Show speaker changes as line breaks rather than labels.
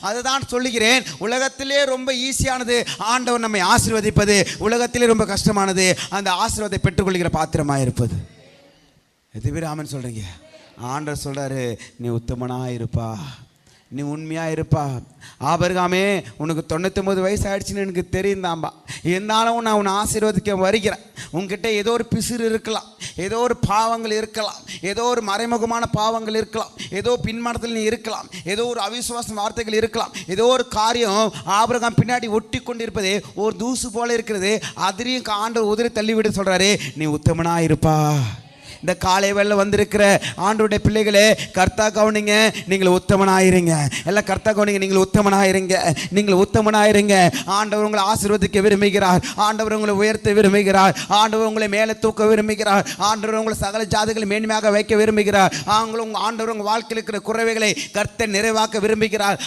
அதுதான் சொல்லுகிறேன், உலகத்திலே ரொம்ப ஈஸியானது ஆண்டவர் நம்மை ஆசீர்வதிப்பது, உலகத்திலே ரொம்ப கஷ்டமானது அந்த ஆசீர்வாதத்தை பெற்றுக்கொள்கிற பாத்திரமாக இருப்பது. எது பேர் ஆமென் சொல்றீங்க? ஆண்டவர் சொல்றாரு, நீ உத்தமனா இருப்பா, நீ உண்மையா இருப்பா. ஆபிரகாமே, உனக்கு 99 வயசு ஆயிடுச்சுன்னு எனக்கு தெரியுந்தாம்பா, இருந்தாலும் நான் உன்னை ஆசீர்வதிக்க வருகிறேன். உங்ககிட்ட ஏதோ ஒரு பிசிறு இருக்கலாம், ஏதோ ஒரு பாவங்கள் இருக்கலாம், ஏதோ ஒரு மறைமுகமான பாவங்கள் இருக்கலாம், ஏதோ பின்மாற்றத்தில் நீ இருக்கலாம், ஏதோ ஒரு அவிசுவாச வார்த்தைகள் இருக்கலாம், ஏதோ ஒரு காரியம் ஆபிரகாம் பின்னாடி ஒட்டி கொண்டிருப்பதே ஒரு தூசு போல இருக்கிறது. அதிரையும் ஆண்டவர் உதிரி தள்ளிவிட சொல்றாரு, நீ உத்தமனா இருப்பா. இந்த காலை வேளை வந்திருக்கிற ஆண்டவருடைய பிள்ளைகளே, கர்த்தா கவனிங்க, நீங்கள் உத்தமனாயிருங்க. எல்லாம் கர்த்தா கவனிங்க, நீங்கள் உத்தமனாயிருங்க, நீங்கள் உத்தமனாயிருங்க. ஆண்டவர் உங்களை ஆசீர்வதிக்க விரும்புகிறார், ஆண்டவர் உங்களை உயர்த்த விரும்புகிறார், ஆண்டவர் உங்களை மேலே தூக்க விரும்புகிறார், ஆண்டவர் உங்களை சகல ஜாதிகளை மேன்மையாக வைக்க விரும்புகிறார். ஆண்டவர் உங்கள் வாழ்க்கையில் இருக்கிற குறைவுகளை கர்த்தர் நிறைவாக்க விரும்புகிறார்.